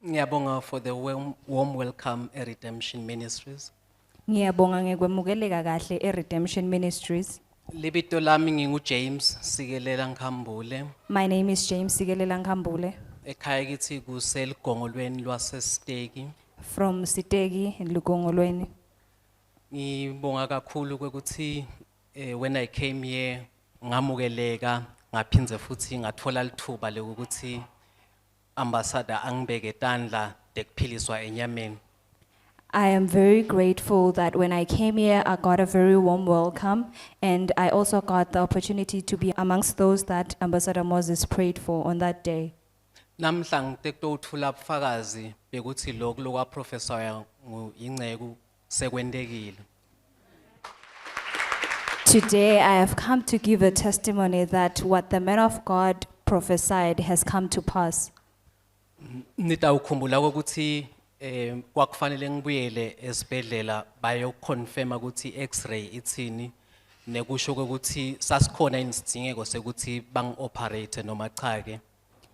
Ngiyabonga for the warm welcome at Redemption Ministries. Ngiyabonga ngekwemukeleka kahle eRedemption Ministries. Libito lami nginguJames Sikelela Nkhambule. My name is James Sikelela Nkambule Ekhaya kithi kuseligongolweni lwaseSteki. from Sitegi Lugongolweni. Ngibonga kakhulu kwekuthi when I came here ngamukeleka ngaphindze futhi ngathola lithuba lokuthi ambassador angibeke tandla tekuphiliswa enyameni. I am very grateful that when I came here, I got a very warm welcome, and I also got the opportunity to be amongst those that Ambassador Moses prayed for on that day. Namhla ngitekuthula ubufakazi bekuthi lokho lokwa professor ingceku sekwendekile. Today, I have come to give a testimony that what the man of God prophesied has come to pass. Nitawukhumbula ukuthi kwakufanele ngibuyele esibhedlela bayoconfirma ukuthi x-ray ithini nekusho ukuthi sasikhona isidingeko sekuthi bangi-operate noma cha ke.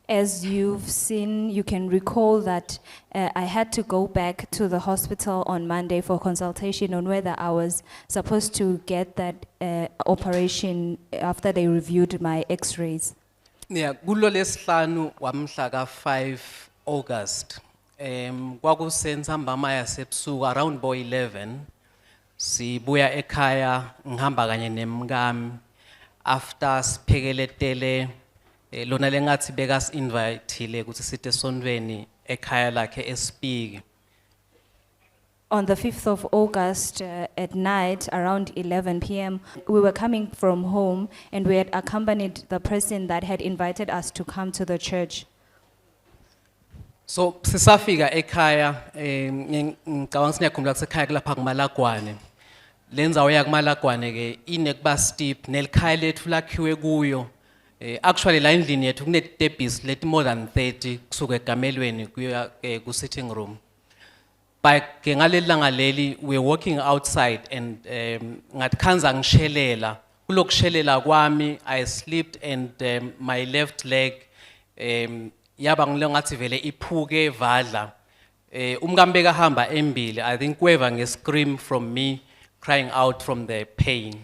As you've seen, you can recall that I had to go back to the hospital on Monday for consultation on whether I was supposed to get that operation after they reviewed my x-rays. Yeah, kulo lesihlanu wamhla ka 5 August. Kwakusensambama yasebusuku around bo 11 sibuya ekhaya ngihamba kanye nemkami after siphekeletele lona lengathi bekas inviteile ukuthi sithe esontweni ekhaya lakhe eSpiki. On the 5th of August at night, around 11 p.m., we were coming from home and we had accompanied the person that had invited us to come to the church. So sisafika ekhaya ngicabanga siniyakhumbula kusekhaya kulapha kuMalagwane. Lenzawo yakuMalagwane ke inekuba steep nelikhaya lethu lakhiwe kuyo. Actually la endlini yethu kunetebhisi leti more than 30 kusuka egamelweni kuya ku sitting room. But ke ngalelanga leli we walking outside and ngathi khanza ngishelela. Kulokushelela kwami I slipped and my left leg yaba ngilongathi vele iphuke vadla. Umkambeka hamba embili. I think whoever nge scream from me crying out from the pain.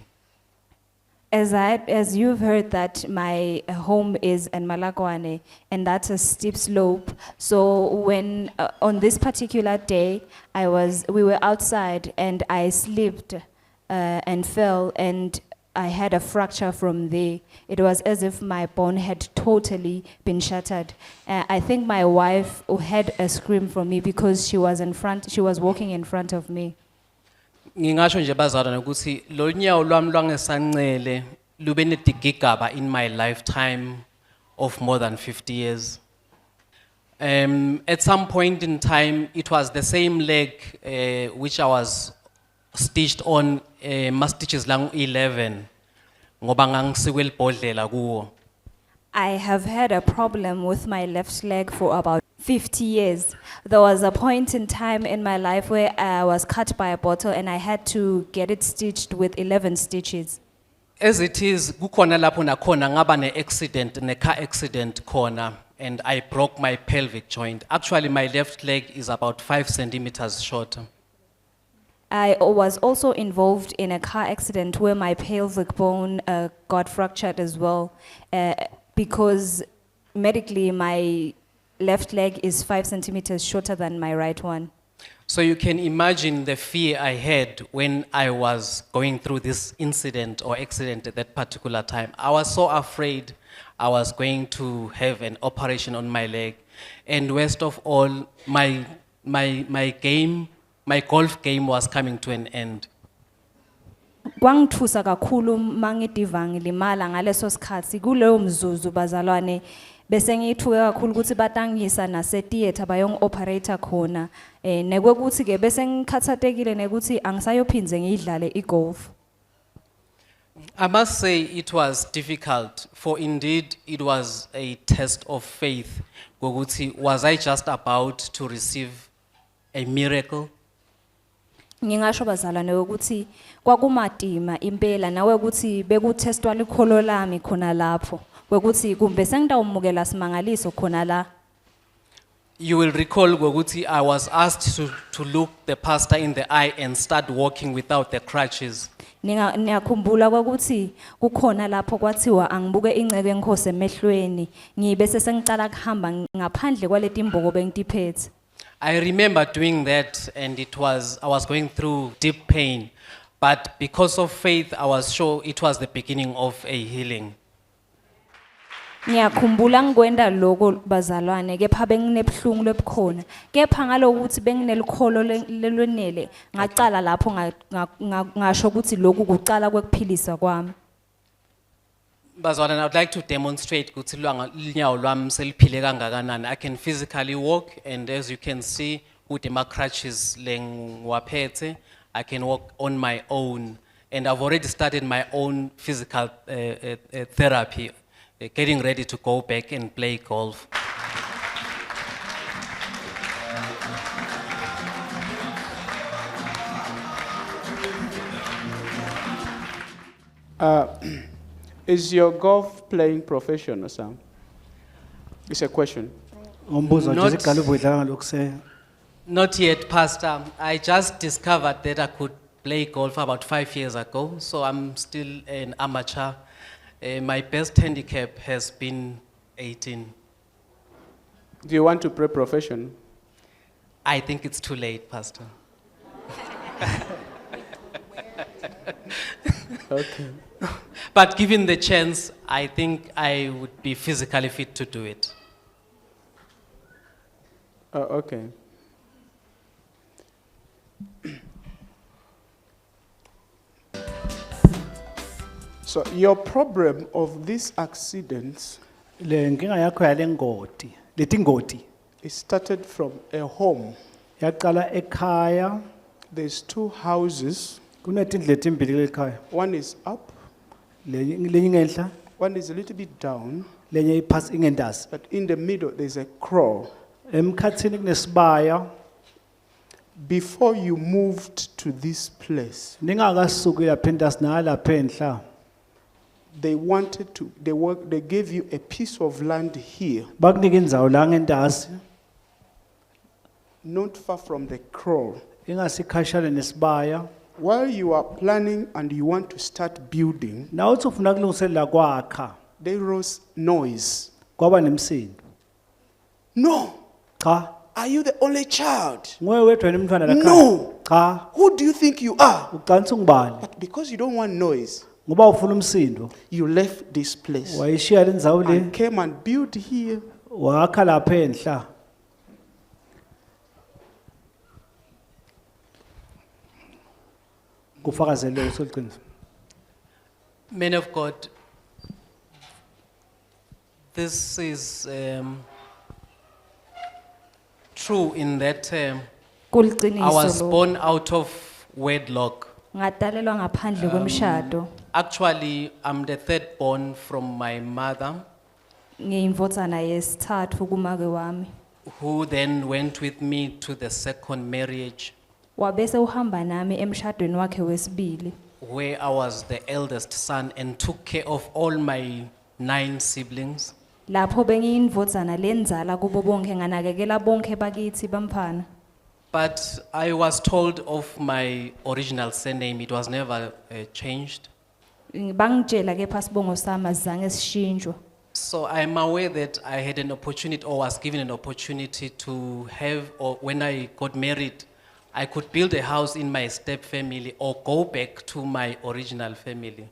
As you've heard that my home is in Malagwane and that's a steep slope. So when on this particular day we were outside and I slipped and fell and I had a fracture from there. It was as if my bone had totally been shattered. I think my wife had a scream from me because she was walking in front of me. Ngingasho nje bazalwane ukuthi lo nyawo lwami lwangesancele lube nedigigaba in my lifetime of more than 50 years. At some point in time it was the same leg which I was stitched on stitches lang 11 ngoba ngangisikwe libhodlela kuwo. I have had a problem with my left leg for about 50 years. There was a point in time in my life where I was cut by a bottle and I had to get it stitched with 11 stitches. As it is, kukhona lapho nakhona ngaba ne car accident khona and I broke my pelvic joint. Actually my left leg is about 5 centimeters shorter. I was also involved in a car accident where my pelvic bone got fractured as well because medically my left leg is 5 centimeters shorter than my right one. So you can imagine the fear I had when I was going through this incident or accident at that particular time. I was so afraid I was going to have an operation on my leg. And worst of all, my golf game was coming to an end. Kwangithusa kakhulu mangidiva ngilimala ngaleso sikhathi kuleyo mzuzu bazalwane bese ngithuke kakhulu ukuthi batangisa nase theater bayong operator khona nekwekuthi ke bese ngikhathatekile nekuthi angisayophinze ngidlale igolf. I must say it was difficult, for indeed it was a test of faith. Ngokuthi was I just about to receive a miracle? Ngingasho bazalwane ukuthi kwakumadima impela nawe ukuthi bekutestwa likholo lami khona lapho kwekuthi kumbe sengidawumukela simangaliso khona la. You will recall Goguti, I was asked to look the pastor in the eye and start walking without the crutches. Niyakhumbula ukuthi kukhona lapho kwathiwa angibuke inceke enkhose emehlweni ngibe sesengicala kuhamba ngaphandle kwaleti imbobo bengitiphethe. I remember doing that and I was going through deep pain. But because of faith, I was sure it was the beginning of a healing. Ngiyakhumbula ngikwenda lokho bazalwane kepha benginebuhlungu lebukhona kepha ngalokuthi benginelikholo lelwenele ngacala lapho ngasho ukuthi lokhu kucala kwekuphilisa kwami. Bazalwane, I would like to demonstrate ukuthi lunyawo lwami seliphile kangakanani. I can physically walk, and as you can see, with my crutches lengiwaphethe, I can walk on my own, and I've already started my own physical therapy, getting ready to go back and play golf. Is your golf playing profession or something? It's a question. Not- Not yet, Pastor. I just discovered that I could play golf about 5 years ago, so I'm still an amateur. My best handicap has been 18. Do you want to play profession? I think it's too late, Pastor. Okay. But given the chance, I think I would be physically fit to do it. Okay. So your problem of these accidents, Le nkinga yakho yale ngoti, leti ngoti it started from a home. yaqala ekhaya, There's two houses. kunetindlu letimbili ekhaya. One is up, Lenye ingenhla, one is a little bit down, lenye iphasi ingendazi. but in the middle there's a crawl. Emkhatsini kunesibaya, Before you moved to this place, ningakasuki lapha entasi nalapha enhla. they gave you a piece of land here, Bakunika indzawo la ngentasi, not far from the crawl. ingasikhashana nesibaya. While you are planning and you want to start building, Nawuthi ufuna kulungiselela kwakha, there was noise. kwaba nemsindo. No, Cha, are you the only child? nguwe wedwa yini umntwana la No. khaya? Cha, Who do you think you are? ucanisa ungubani? But because you don't want noise, Ngoba ufuna umsindo, you left this place wayishiya le ndzawo le, and came and built here. wakha lapha enhla. Kufakazele usoliqiniso. Men of God, this is true in that I was Kuliqiniso lo. born out of wedlock. Ngatalelwa ngaphandle kwemshado. Actually, I'm the third born from my mother, Ngiyimvotsana yesithathu kumake wami. who then went with me to the second marriage, Wabese uhamba nami emshadweni wakhe wesibili. where I was the eldest son and took care of all my 9 siblings. Lapho bengiyinvotsana lenzala kubo bonke nganakekela bonke bakithi bamphana. But I was told of my original surname, it was never changed. Bangitshela ke phasibongo sami azange sishintshwe. So I'm aware that I had an opportunity or was given an opportunity to have, or when I got married, I could build a house in my step family or go back to my original family.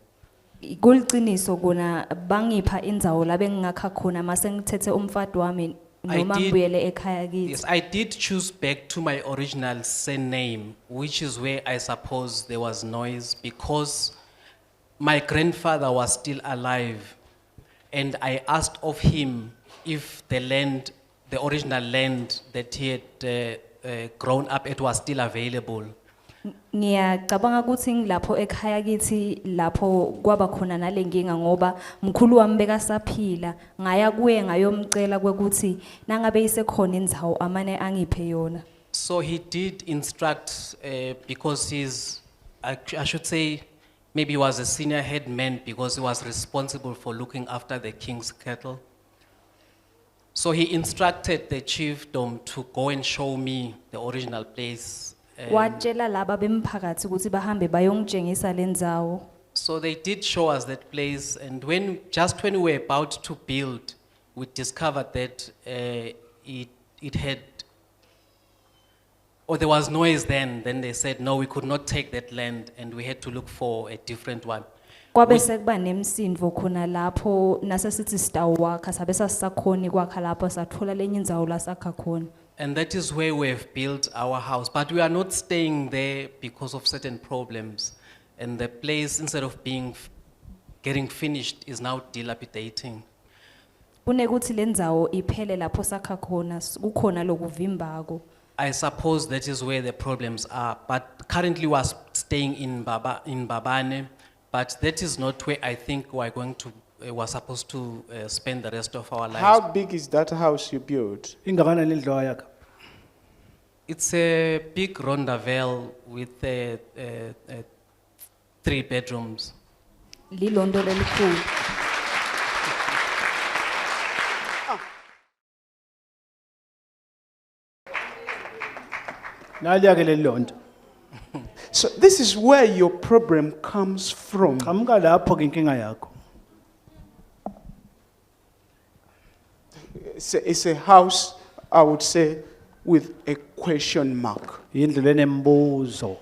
Kuliqiniso kona bangipha indzawo la bengingakha khona mase ngithethe umfati wami noma did- ngibuyele ekhaya kithi. Yes, I did choose back to my original surname, which is where I suppose there was noise because my grandfather was still alive. And I asked of him if the land, the original land that he had grown up at was still available. Ngiyacabanga ukuthi ngilapho ekhaya kithi lapho kwaba khona nalenkinga ngoba mkhulu wami bekasaphila ngaya kuye ngayomcela kwekuthi nangabe isekhona indzawo amane angiphe yona. So he did instruct, because I should say, maybe he was a senior head man because he was responsible for looking after the king's cattle. So he instructed the chiefdom to go and show me the original place. Watshela laba bemphakathi ukuthi bahambe bayongitshengisa le ndzawo. So they did show us that place, and just when we were about to build, we discovered that it had, or there was noise then. Then they said, no, we could not take that land, and we had to look for a different one. Kwabe sekuba nemsindvo khona lapho nasesithi sitawakha sabe sasakhoni kwakha lapho sathola lenye indzawo la sakha khona. And that is where we have built our house. But we are not staying there because of certain problems. And the place, instead of getting finished, is now dilapidating. Kunekuthi le ndzawo iphele lapho sakha khona kukhona lokuvimbako. I suppose that is where the problems are. But currently we are staying in Babane, but that is not where I think we're supposed to spend the rest of our lives. How big is that house you built? Ingakanani indlu yakho? It's a big rondavel with 3 bedrooms. Lilondo lelikhulu. Naliyake lelonto. So this is where your problem comes from. Qamuka lapho ke inkinga yakho. It's a house, I would say, with a question mark. Indlu lenembuzo.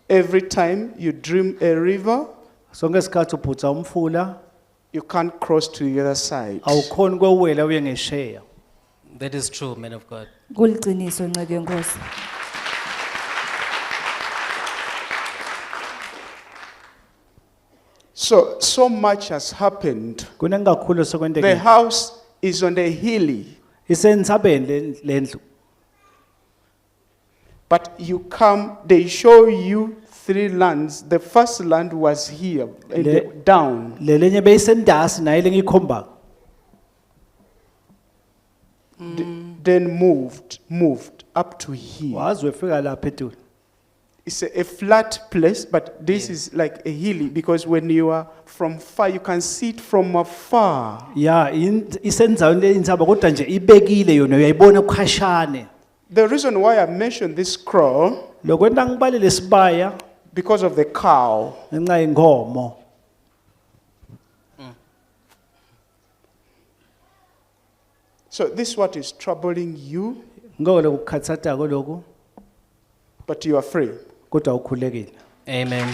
Every time you dream a river, Sonke isikhathi uphutsa umfula, you can't cross to the other side. awukhoni kwewela uye ngesheya. That is true, man of God. Kuliciniso nceke yenkosi. So much has happened. Kuningi kakhulu The sokwendekile. house is on a hilly, Isentsabeni lendlu. but you come, they show you 3 lands. The first land was here, down. Lelenye beyisendasi naye lengikhomba. Then moved up to here. Wazi wefika lapha eTuli. It's a flat place, but this is like a hilly because when you are from far, you can see it from afar. Ya, isenzaweni leyintsaba kodwa nje ibekile yona uyayibona ukukhashane. The reason why I mentioned this scroll, Lokwenta ngibalele sibaya because of the cow. ngenxa yenkomo. So this is what is troubling you, Ngoko lokukhathatako lokho but you are free. kodwa ukhulekile. Amen.